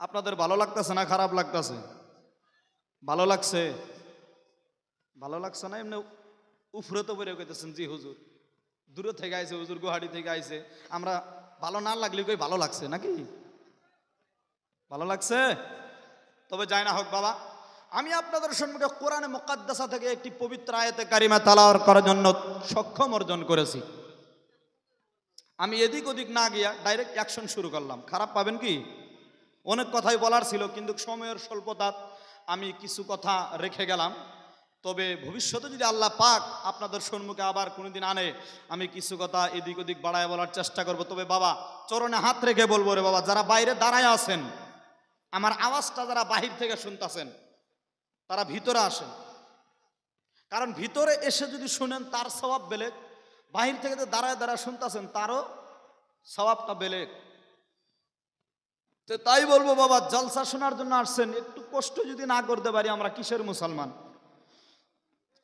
আপনাদের ভালো লাগতেছে না খারাপ লাগতেছে? ভালো লাগছে? ভালো লাগছে না? এমনি উফরে তো বেরিয়ে কইতেছেন জি হুজুর, দূরে থেকে আইছে হুজুর, গুয়াহাটি থেকে আইছে, আমরা ভালো না লাগলে কই ভালো লাগছে নাকি? ভালো লাগছে? তবে যাই না হোক বাবা, আমি আপনাদের সম্মুখে কোরআনে মুকাদ্দাসা থেকে একটি পবিত্র আয়াতে কারিমা তালাওয়াত করার জন্য সক্ষম অর্জন করেছি। আমি এদিক ওদিক না গিয়া ডাইরেক্ট অ্যাকশন শুরু করলাম। খারাপ পাবেন কি? অনেক কথাই বলার ছিল, কিন্তু সময়ের স্বল্পতা আমি কিছু কথা রেখে গেলাম। তবে ভবিষ্যতে যদি আল্লাহ পাক আপনাদের সম্মুখে আবার কোনোদিন আনে, আমি কিছু কথা এদিক ওদিক বাড়ায় বলার চেষ্টা করব। তবে বাবা, চরণে হাত রেখে বলবো রে বাবা, যারা বাইরে দাঁড়ায় আছেন, আমার আওয়াজটা যারা বাহির থেকে শুনতেছেন তারা ভিতরে আসেন। কারণ ভিতরে এসে যদি শুনেন তার সওয়াব বেলেগ, বাহির থেকে যে দাঁড়ায় দাঁড়ায় শুনতেছেন তারও সওয়াবটা বেলেগ। তো তাই বলবো বাবা, জলসা শোনার জন্য আসছেন, একটু কষ্ট যদি না করতে পারি, আমরা কিসের মুসলমান?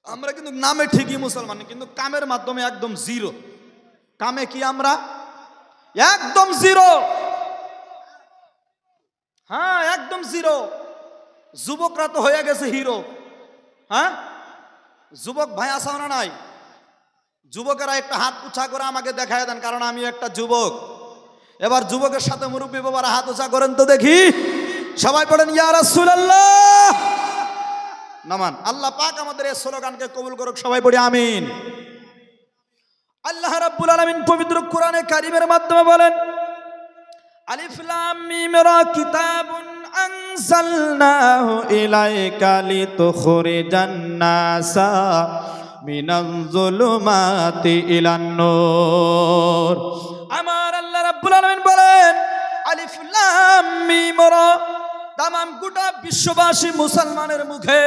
আমরা কিন্তু নামে ঠিকই মুসলমান, কিন্তু কামের মাধ্যমে একদম জিরো। কামে কি আমরা একদম জিরো? হ্যাঁ, একদম জিরো। যুবকরা তো হয়ে গেছে হিরো। হ্যাঁ, যুবক ভাই আসাও না নাই? যুবকেরা একটা হাত উঁচা করে আমাকে দেখায় দেন, কারণ আমি একটা যুবক। এবার যুবকের সাথে মুরব্বী বাবারা হাত উঁচা করেন তো দেখি। সবাই পড়েন ইয়া রাসূলুল্লাহ। নামান। আল্লাহ পাক আমাদের এই স্লোগানকে কবুল করুক, সবাই পড়ি আমিন। আল্লাহ রাব্বুল আলামিন পবিত্র কোরআনে কারীমের মাধ্যমে বলেন, আলিফ লাম মিম রা কিতাবুন আনজালনাহু ইলাইকা লিতুখরিজান নাসা মিনাজ যুলুমাতি ইলান নূর। আমার আল্লাহ রাব্বুল আলামিন বলেন, আলিফ লাম মিম রা, তামাম গোটা বিশ্ববাসী মুসলমানের মুখে,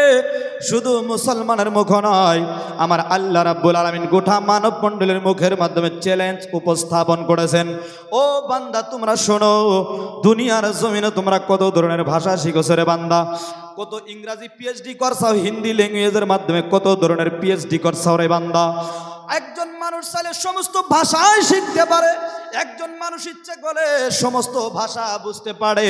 শুধু মুসলমানের মুখ নয়, আমার আল্লাহ রাব্বুল আলামিন গোটা মানব মণ্ডলের মুখের মাধ্যমে চ্যালেঞ্জ উপস্থাপন করেছেন। ও বান্দা, তোমরা শোনো, দুনিয়ার জমিনে তোমরা কত ধরনের ভাষা শিখেছো রে বান্দা। কত ইংরাজি পিএইচডি করছাও, হিন্দি ল্যাঙ্গুয়েজের মাধ্যমে কত ধরনের পিএইচডি করছাও রে বান্দা। একজন মানুষ চাইলে সমস্ত ভাষাই শিখতে পারে, একজন মানুষ ইচ্ছে করে সমস্ত ভাষা বুঝতে পারে,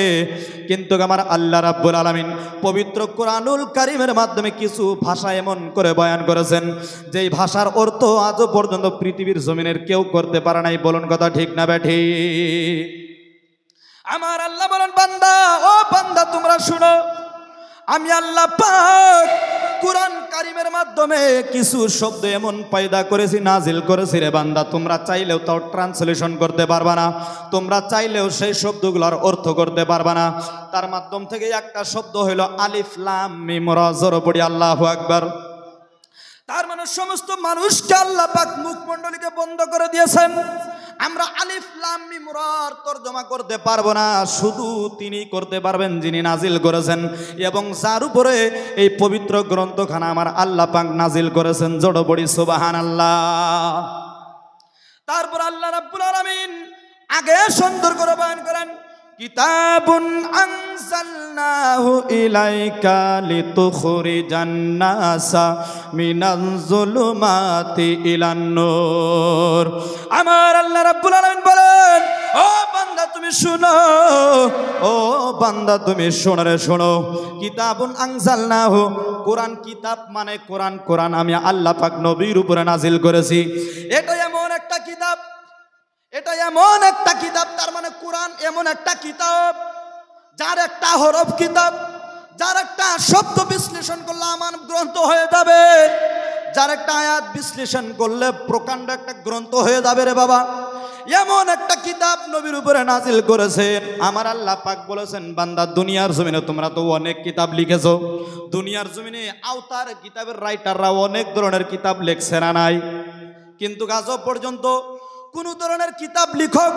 কিন্তু আমার আল্লাহ রাব্বুল আলামিন পবিত্র কোরআনুল কারীমের মাধ্যমে কিছু ভাষা এমন করে বয়ান করেছেন, যেই ভাষার অর্থ আজও পর্যন্ত পৃথিবীর জমিনের কেউ করতে পারে নাই। বলুন কথা ঠিক না বেঠিক? আমার আল্লাহ বলেন, বান্দা, ও বান্দা, তোমরা শুনো, আমি আল্লাহ পাক কোরআন কারীমের মাধ্যমে কিছু শব্দ এমন পয়দা করেছি, নাজিল করেছি রে বান্দা, তোমরা চাইলেও তাও ট্রান্সলেশন করতে পারবা না, তোমরা চাইলেও সেই শব্দগুলোর অর্থ করতে পারবা না। তার মাধ্যম থেকে একটা শব্দ হইল আলিফ লাম মিম রা। জোরে পড়ি আল্লাহু আকবার। তার মানে সমস্ত মানুষকে আল্লাহ পাক মুখমণ্ডলীকে বন্ধ করে দিয়েছেন। আমরা আলিফ লাম মিম রার তরজমা করতে পারবো না, শুধু তিনি করতে পারবেন যিনি নাজিল করেছেন এবং যার উপরে এই পবিত্র গ্রন্থখানা আমার আল্লাহ পাক নাজিল করেছেন। জোরে পড়ি সুবহানাল্লাহ। তারপর আল্লাহ রাব্বুল আলামিন আগে সুন্দর করে বয়ান করেন, কিতাবুন আনজালনাহু ইলাইকা লিতুখরিজান নাসা মিনাজ যুলুমাতি ইলান নূর। আমার আল্লাহ রাব্বুল আলামিন বলেন, ও বান্দা তুমি শুনো, ও বান্দা তুমি শোনো রে শোনো। কিতাবুন আনজালনাহু, কোরআন কিতাব মানে কোরআন, কোরআন আমি আল্লাহ পাক নবীর উপরে নাজিল করেছি। এটা এমন একটা কিতাব, এটা এমন একটা কিতাব, তার মানে কোরআন এমন একটা কিতাব যার একটা হরফ কিতাব, যার একটা শব্দ বিশ্লেষণ করলে আমার গ্রন্থ হয়ে যাবে, যার একটা আয়াত বিশ্লেষণ করলে প্রকাণ্ড একটা গ্রন্থ হয়ে যাবে রে বাবা। এমন একটা কিতাব নবীর উপরে নাজিল করেছেন। আমার আল্লাহ পাক বলেছেন, বান্দা, দুনিয়ার জমিনে তোমরা তো অনেক কিতাব লিখেছো, দুনিয়ার জমিনে আওতার কিতাবের রাইটাররা অনেক ধরনের কিতাব লিখছে না নাই? কিন্তু আজও পর্যন্ত কোন ধরনের কিতাব লিখক,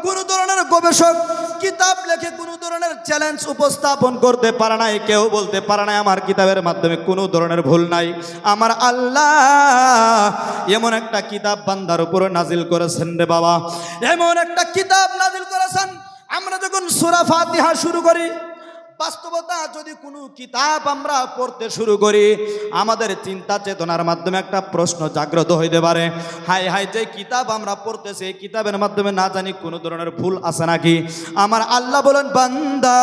কোন ধরনের গবেষক কিতাব লেখে কোন ধরনের চ্যালেঞ্জ উপস্থাপন করতে পারে নাই। কেউ বলতে পারে নাই আমার কিতাবের মাধ্যমে কোনো ধরনের ভুল নাই। আমার আল্লাহ এমন একটা কিতাব বান্দার উপরে নাজিল করেছেন রে বাবা, এমন একটা কিতাব নাজিল করেছেন। আমরা যখন সূরা ফাতিহা শুরু করি, বাস্তবতা যদি কোনো কিতাব আমরা পড়তে শুরু করি, আমাদের চিন্তা চেতনার মাধ্যমে একটা প্রশ্ন জাগ্রত হইতে পারে, হাই হাই যে কিতাব আমরা পড়তেছি এই কিতাবের মাধ্যমে না জানি কোনো ধরনের ভুল আছে নাকি। আমার আল্লাহ বলেন, বান্দা,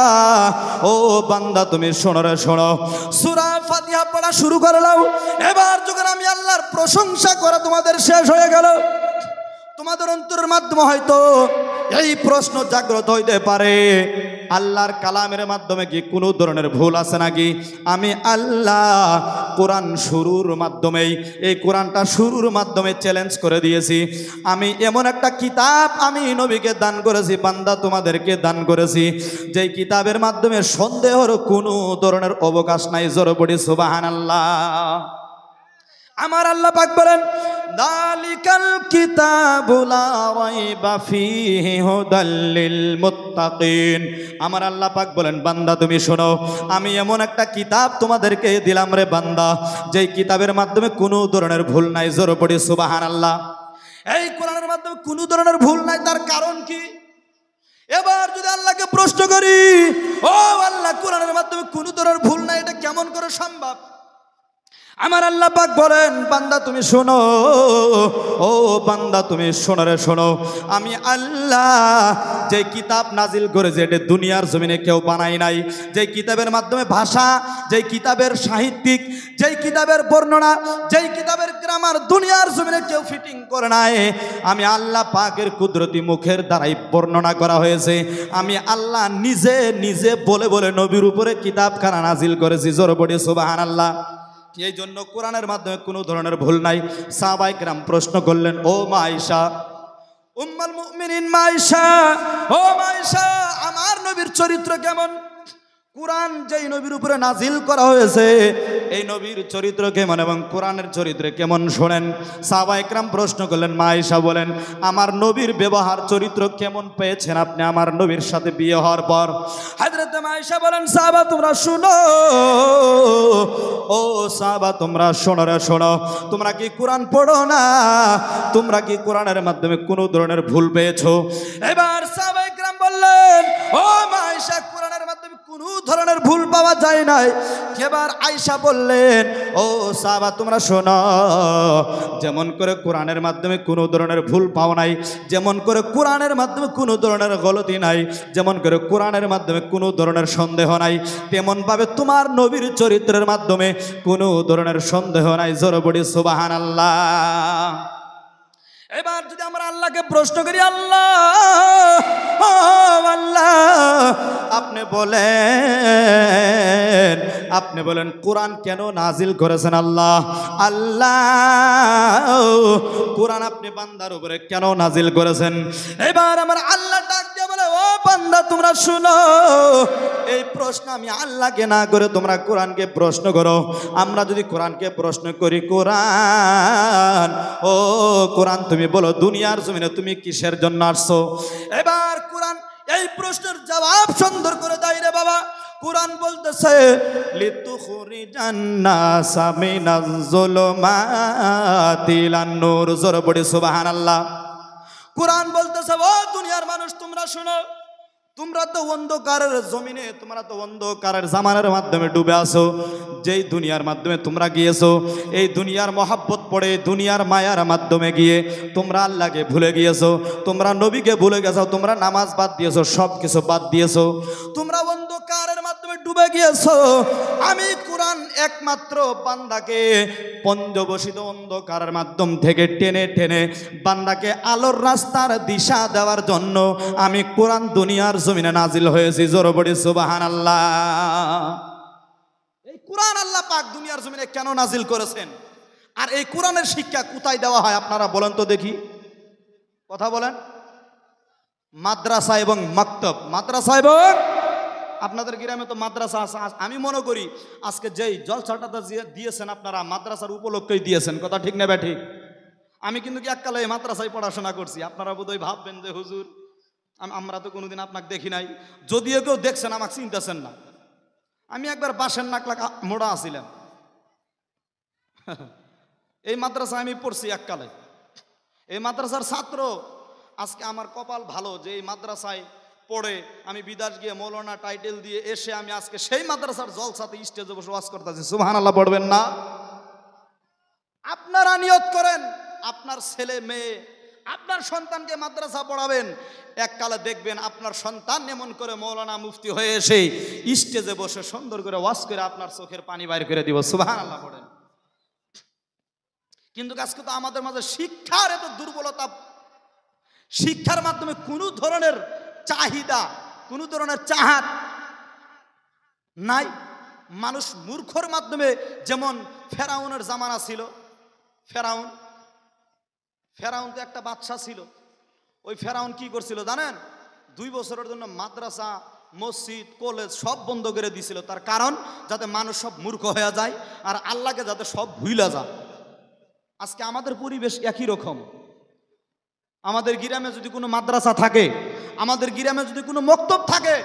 ও বান্দা তুমি শোনো রে শোনো, সূরা ফাতিহা পড়া শুরু করে নাও। এবার যখন আমি আল্লাহর প্রশংসা করা তোমাদের শেষ হয়ে গেল, তোমাদের অন্তরের মাধ্যমে হয়তো এই প্রশ্ন জাগ্রত হইতে পারে, আল্লাহর কালামের মাধ্যমে কি কোনো ধরনের ভুল আছে নাকি। আমি আল্লাহ কোরআন শুরুর মাধ্যমেই, এই কোরআনটা শুরুর মাধ্যমে চ্যালেঞ্জ করে দিয়েছি। আমি এমন একটা কিতাব আমি নবীকে দান করেছি, বান্দা তোমাদেরকে দান করেছি, যেই কিতাবের মাধ্যমে সন্দেহের কোনো ধরনের অবকাশ নাই। জোরে পড়ি সুবহানাল্লাহ। আমার আল্লাহ পাক বলেন, দালিকাল কিতাবু লা রাইবা ফীহি হুদাল লিল মুত্তাকিন। আমার আল্লাহ পাক বলেন, বান্দা তুমি শোনো, আমি এমন একটা কিতাব তোমাদেরকে দিলাম রে বান্দা, যেই কিতাবের মাধ্যমে কোনো ধরনের ভুল নাই। জোরে পড়ি সুবহানাল্লাহ। এই কোরআনের মাধ্যমে কোনো ধরনের ভুল নাই, তার কারণ কি? এবার যদি আল্লাহকে প্রশ্ন করি, ও আল্লাহ, কোরআনের মাধ্যমে কোনো ধরনের ভুল নাই, এটা কেমন করে সম্ভব? আমার আল্লাহ পাক বলেন, বান্দা তুমি শোনো, ও বান্দা তুমি শোনো রে শোনো, আমি আল্লাহ যে কিতাব নাজিল করেছে এটা দুনিয়ার জমিনে কেউ বানাই নাই। যে কিতাবের মাধ্যমে ভাষা, যে কিতাবের সাহিত্যিক, যেই কিতাবের বর্ণনা, যেই কিতাবের গ্রামার দুনিয়ার জমিনে কেউ ফিটিং করে নাই। আমি আল্লাহ পাকের কুদরতি মুখের দ্বারাই বর্ণনা করা হয়েছে। আমি আল্লাহ নিজে নিজে বলে বলে নবীর উপরে কিতাবখানা নাজিল করেছি। জোরে পড়ি সুবহানাল্লাহ। এই জন্য কোরআনের মাধ্যমে কোনো ধরনের ভুল নাই। সাহাবায়ে কেরাম প্রশ্ন করলেন, ও মা আয়েশা, উম্মুল মুমিনিন মা আয়েশা, ও মা আয়েশা, আমার নবীর চরিত্র কেমন? কোরআন যেই নবীর উপরে নাজিল করা হয়েছে এই নবীর চরিত্র কেমন এবং কোরআনের চরিত্র কেমন শোনেন। সাহাবায়ে কেরাম প্রশ্ন করলেন, মা আয়েশা বলেন, আমার নবীর ব্যবহার চরিত্র কেমন পেয়েছেন আপনি আমার নবীর সাথে বিয়ে হওয়ার পর? হযরত মা আয়েশা বলেন, সাহাবা তোমরা শুনো, ও সাহাবা তোমরা শোনো রে শোনো, তোমরা কি কোরআন পড়ো না? তোমরা কি কোরআনের মাধ্যমে কোনো ধরনের ভুল পেয়েছো? এবার সাহাবায়ে কেরাম বললেন, ও মা আয়েশা, কোরআনের মাধ্যমে কোনো ধরনের ভুল পাওয়া যায় নাই। এবার আয়েশা বললেন, ও সাহাবা তোমরা শোনো, যেমন করে কোরআনের মাধ্যমে কোনো ধরনের ভুল পাও নাই, যেমন করে কোরআনের মাধ্যমে কোনো ধরনের গলতি নাই, যেমন করে কোরআনের মাধ্যমে কোনো ধরনের সন্দেহ নাই, তেমনভাবে তোমার নবীর চরিত্রের মাধ্যমে কোনো ধরনের সন্দেহ নাই। জোরে পড়ি সুবহানাল্লাহ। এবার যদি আমরা আল্লাহকে প্রশ্ন করি, আল্লাহ, ও আল্লাহ, আপনি বলেন কোরআন কেন নাজিল করেছেন? আল্লাহ, আল্লাহ, কোরআন আপনি বান্দার উপরে কেন নাজিল করেছেন? এবার আমার আল্লাহ ডাক দিয়ে বলে, ও বান্দা তোমরা শুনো, এই প্রশ্ন আমি আল্লাহকে না করে তোমরা কোরআনকে প্রশ্ন করো। আমরা যদি কোরআনকে প্রশ্ন করি, কোরআন, ও কোরআন তুমি বলো দুনিয়ার জমিনে তুমি কিসের জন্য আসছো? এবার কোরআন এই প্রশ্নের জবাব সুন্দর করে দেয় রে বাবা। কোরআন বলতেছে, লিতুখরিজান নাসা মিনাজ যুলুমাতি ইলান নূর। জোরে পড়ি সুবহানাল্লাহ। কোরআন বলতেছে, ও দুনিয়ার মানুষ তোমরা শুনো, তোমরা তো অন্ধকারের জমিনে, তোমরা তো অন্ধকারের জামানার মাধ্যমে ডুবে আছো। যেই দুনিয়ার মাধ্যমে তোমরা গিয়েছো, এই দুনিয়ার মহাব্বত পড়ে, দুনিয়ার মায়ার মাধ্যমে গিয়ে তোমরা আল্লাহকে ভুলে গিয়েছো, তোমরা নবীকে ভুলে গেছো, তোমরা নামাজ বাদ দিয়েছো, সব কিছু বাদ দিয়েছো, তোমরা অন্ধকারের মাধ্যমে ডুবে গিয়েছো। আমি কোরআন একমাত্র বান্দাকে পঞ্চবসিত অন্ধকারের মাধ্যম থেকে টেনে টেনে বান্দাকে আলোর রাস্তার দিশা দেওয়ার জন্য আমি কোরআন দুনিয়ার জমিনে নাজিল হয়েছি। জোরে পড়ি সুবহানাল্লাহ। এই কোরআন আল্লাহ পাক দুনিয়ার জমিনে কেন নাজিল করেছেন? আর এই কোরআনের শিক্ষা কোথায় দেওয়া হয় আপনারা বলেন তো দেখি, কথা বলেন। মাদ্রাসা এবং মাকতব, মাদ্রাসা এবং, আপনাদের গ্রামে তো মাদ্রাসা আছে। আমি মনে করি আজকে যেই জলসাটা দিয়েছেন আপনারা মাদ্রাসার উপলক্ষেই দিয়েছেন, কথা ঠিক না ব্যাঠিক? আমি কিন্তু এককালে মাদ্রাসায় পড়াশোনা করছি। আপনারা বোধহয় ভাববেন যে হুজুর আমরা তো কোনোদিন আপনাকে দেখি নাই, যদিও কেউ দেখছেন আমাকে চিনতেছেন না। আমি একবার বাঁশের নাকলা মোড়া আসিলাম, এই মাদ্রাসায় আমি পড়ছি এককালে। এই মাদ্রাসার ছাত্র, আজকে আমার কপাল ভালো যে এই মাদ্রাসায় পড়ে আমি বিদেশ গিয়ে মৌলানা টাইটেল দিয়ে এসে আমি আজকে সেই মাদ্রাসার জলসাতে স্টেজে বসে ওয়াজ করতেছি, সুবহানাল্লাহ পড়বেন না? আপনারা নিয়ত করেন আপনার ছেলে মেয়ে আপনার সন্তানকে মাদ্রাসা পড়াবেন, এককালে দেখবেন আপনার সন্তান এমন করে মৌলানা মুফতি হয়ে এসে স্টেজে বসে সুন্দর করে ওয়াজ করে আপনার চোখের পানি বাইর করে দিব, সুবহানাল্লাহ পড়েন। কিন্তু আজকে তো আমাদের মাঝে শিক্ষার এত দুর্বলতা, শিক্ষার মাধ্যমে কোনো ধরনের চাহিদা, কোনো ধরনের চাহাত নাই। মানুষ মূর্খর মাধ্যমে, যেমন ফেরাউনের জামানা ছিল, ফেরাউন তো একটা বাদশা ছিল। ওই ফেরাউন কি করছিল জানেন? 2 বছরের জন্য মাদ্রাসা, মসজিদ, কলেজ সব বন্ধ করে দিয়েছিল। তার কারণ যাতে মানুষ সব মূর্খ হয়ে যায় আর আল্লাহকে যাতে সব ভুলে যায়। আজকে আমাদের পরিবেশ একই রকম। আমাদের গ্রামে যদি কোনো মাদ্রাসা থাকে, আমাদের গ্রামে যদি কোনো মক্তব থাকে,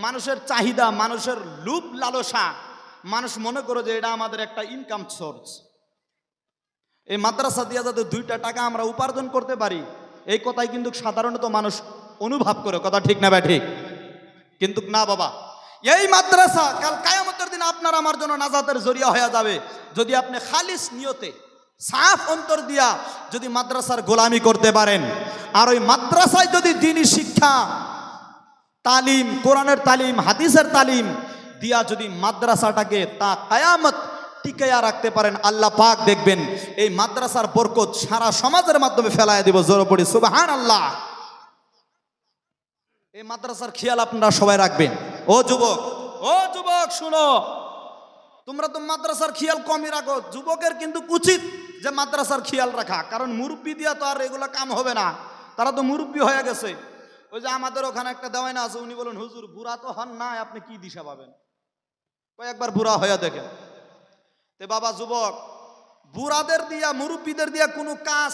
মানুষের চাহিদা, মানুষের লোভ লালসা, মানুষ মনে করে যে এটা আমাদের একটা ইনকাম সোর্স। এই মাদ্রাসা দিয়ে যাতে 2টা টাকা আমরা উপার্জন করতে পারি, এই কথাই কিন্তু সাধারণত মানুষ অনুভব করে। কথা ঠিক না ঠিক? কিন্তু না বাবা, এই মাদ্রাসা কাল কিয়ামতের দিন আপনার আমার জন্য নাজাতের জরিয়া হয়ে যাবে যদি আপনি খালিস নিয়তে, সাফ অন্তর দিয়া যদি মাদ্রাসার গোলামি করতে পারেন। আর ওই মাদ্রাসায় যদি দ্বীনি শিক্ষা, তালিম, কোরআনের তালিম, হাদিসের তালিম দিয়া যদি মাদ্রাসাটাকে তা কিয়ামত টিকায়া রাখতে পারেন, আল্লাহ পাক দেখবেন এই মাদ্রাসার বরকত সারা সমাজের মাধ্যমে ফেলায় দিব। জোরে পড়ি সুবহানাল্লাহ। এই মাদ্রাসার খেয়াল আপনারা সবাই রাখবেন। ও যুবক শুনো, তোমরা তো মাদ্রাসার খেয়াল কমই রাখো। যুবকের কিন্তু উচিত যে মাদ্রাসার খেয়াল রাখা, কারণ মুরব্বি দিয়া তো আর এগুলো কাম হবে না, তারা তো মুরব্বি হয়ে গেছে। ওই যে আমাদের ওখানে একটা দেওয়াই না আছে, উনি বলেন হুজুর বুড়া তো হন না, আপনি কি দিশা পাবেন, কয়েকবার বুড়া হয়ে দেখেন। তে বাবা যুবক, বুড়াদের দিয়া, মুরব্বীদের দিয়া কোনো কাজ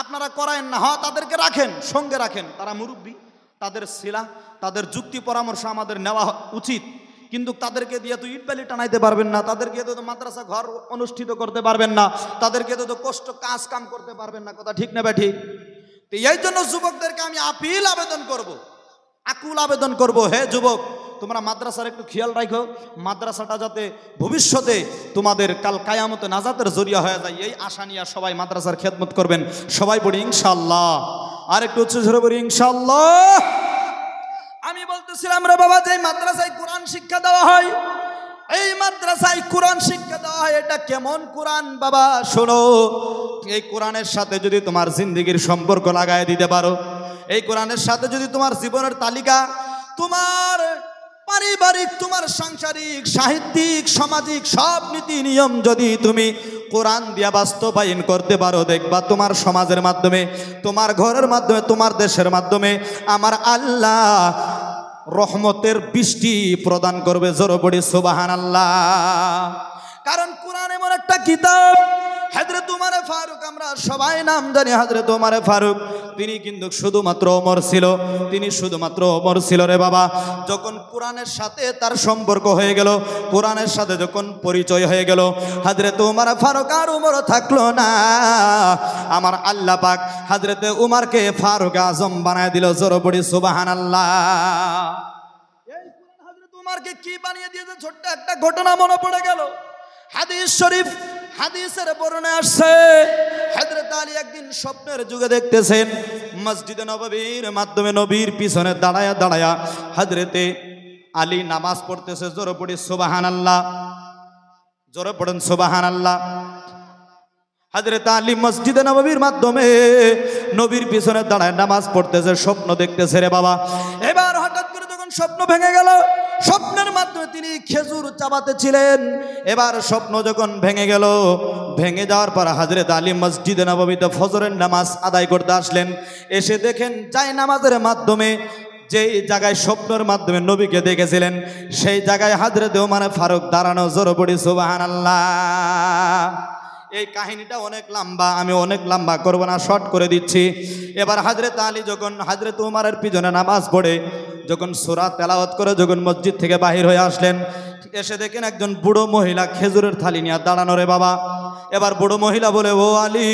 আপনারা করায়েন না। হ্যাঁ, তাদেরকে রাখেন, সঙ্গে রাখেন, তারা মুরব্বী, তাদের সিলা, তাদের যুক্তি পরামর্শ আমাদের নেওয়া উচিত। কিন্তু তাদেরকে দিয়ে তো ইটবালি টানাইতে পারবেন না, তাদেরকে তো মাদ্রাসা ঘর অনুষ্ঠিত করতে পারবেন না, তাদেরকে তো কষ্ট কাজ কাম করতে পারবেন না। কথা ঠিক না ঠিক? তো এই জন্য যুবকদেরকে আমি আকুল আবেদন করব, হে যুবক, তোমরা মাদ্রাসার একটু খেয়াল রাখো, মাদ্রাসাটা যাতে ভবিষ্যতে তোমাদের কাল কিয়ামতে নাজাতের জরিয়া হয়ে যায়, এই আশা নিয়ে সবাই মাদ্রাসার খেদমত করবেন। সবাই পড়ি ইনশাআল্লাহ। আর একটু উচ্চ স্বরে পড়ি ইনশাআল্লাহ। আমি বলতেছিলাম রে বাবা, যে মাদ্রাসায় কোরআন শিক্ষা দেওয়া হয়, এই মাদ্রাসায় কোরআন শিক্ষা দেওয়া হয়, এটা কেমন কোরআন বাবা শোনো। এই কোরআনের সাথে যদি তোমার জিন্দেগির সম্পর্ক লাগায় দিতে পারো, এই কোরআনের সাথে যদি তোমার জীবনের তালিকা, তোমার পারিবারিক, তোমার সাংসারিক, সাহিত্যিক, সামাজিক সব নীতি নিয়ম যদি তুমি কোরআন দিয়া বাস্তবায়ন করতে পারো, দেখবা তোমার সমাজের মাধ্যমে, তোমার ঘরের মাধ্যমে, তোমার দেশের মাধ্যমে আমার আল্লাহ রহমতের বৃষ্টি প্রদান করবে। জোরে পড়ি সুবহানাল্লাহ। কারণ কোরআন এমন একটা কিতাব, হযরত ওমর ফারুক, আমরা সবাই নাম জানি হযরত ওমর ফারুক, তিনি কিন্তু শুধুমাত্র ওমর ছিল, তিনি শুধুমাত্র ওমর ছিল রে বাবা। যখন কোরআনের সাথে তার সম্পর্ক হয়ে গেল, কোরআনের সাথে যখন পরিচয় হয়ে গেল, হযরত ওমর ফারুক আর ওমর থাকলো না, আমার আল্লাহ পাক হযরত ওমরকে ফারুক আজম বানায় দিল। জোরে পড়ি সুবহানাল্লাহ। এই কোরআন হযরত ওমরকে কি বানিয়ে দিয়েছে, ছোট্ট একটা ঘটনা মনে পড়ে গেল। হাদিস শরীফ, হাদিসের বর্ণনায় আসছে, হযরত আলী একদিন স্বপ্নের যুগে দেখতেছেন মসজিদে নববীর মাধ্যমে নবীর পিছনে দাঁড়ায়া দাঁড়ায়া হযরতে আলী নামাজ পড়তেছে। জোরে পড়ি সুবহানাল্লাহ। জোরে পড়েন সুবহানাল্লাহ। হযরত আলী মসজিদে নববীর মাধ্যমে নবীর পিছনে দাঁড়ায় নামাজ পড়তেছে, স্বপ্ন দেখতেছে রে বাবা। এবার হঠাৎ করে যখন স্বপ্ন ভেঙে গেল, স্বপ্নের মাধ্যমে তিনি খেজুর চাবাতে ছিলেন। এবার স্বপ্ন যখন ভেঙে গেল, ভেঙে যাওয়ার পর হযরত আলী মসজিদে নববীতে ফজরের নামাজ আদায় করতে আসলেন। এসে দেখেন যায় নামাজের মাধ্যমে যেই জায়গায় স্বপ্নের মাধ্যমে নবীকে দেখেছিলেন, সেই জায়গায় হযরত ওমর ফারুক দাঁড়ানো। জোরে পড়ি সুবহানাল্লাহ। এই কাহিনীটা অনেক লম্বা, আমি অনেক লম্বা করব না, শর্ট করে দিচ্ছি। এবার হযরত আলী যখন হযরত ওমরের পিছনে নামাজ পড়ে, যখন সূরা তেলাওয়াত করে যখন মসজিদ থেকে বাহির হয়ে আসলেন, এসে দেখেন একজন বুড়ো মহিলা খেজুরের থালি নিয়ে দাঁড়ানো রে বাবা। এবার বুড়ো মহিলা বলে, ও আলী,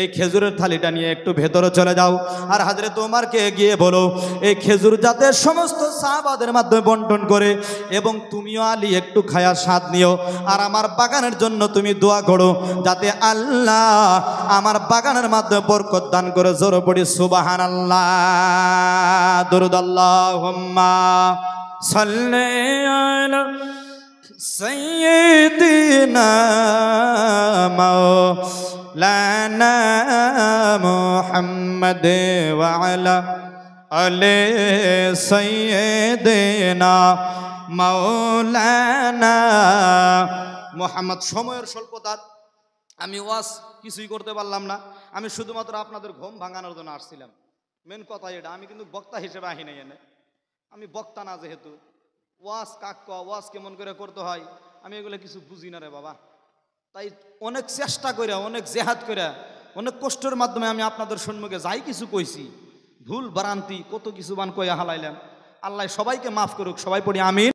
এই খেজুরের থালিটা নিয়ে একটু ভেতরে চলে যাও, আর হযরত ওমরকে গিয়ে বলো এই খেজুর যাতে সমস্ত সাহাবাদের মাধ্যমে বন্টন করে, এবং তুমিও আলী একটু খায়া স্বাদ নিও, আর আমার বাগানের জন্য তুমি দোয়া করো যাতে আল্লাহ আমার বাগানের মাধ্যমে বরকত দান করে। জোরে পড়ি সুবহানাল্লাহ, দরুদ আল্লাহুম্মা সাল্লি আলা সাইয়্যিদিনা মাওলানা মুহাম্মদ ওয়া আলা আলি সাইয়্যিদিনা মাওলানা মুহাম্মদ। সময়ের স্বল্পতা, আমি ওয়াজ কিছুই করতে পারলাম না, আমি শুধুমাত্র আপনাদের ঘুম ভাঙানোর জন্য আসছিলাম। মেন কথা এটা, আমি কিন্তু বক্তা হিসেবে আহি নাই এনে, আমি বক্তা না, যেহেতু ওয়াজ কাক ওয়াজ কেমন করে করতে হয় আমি এগুলো কিছু বুঝি না রে বাবা। তাই অনেক চেষ্টা করে, অনেক জেহাদ করে, অনেক কষ্টের মাধ্যমে আমি আপনাদের সম্মুখে যাই কিছু কইছি, ভুল ভ্রান্তি কত কিছু বান কইয়া হালাইলাম। আল্লাহ সবাইকে মাফ করুক, সবাই পড়ি আমিন।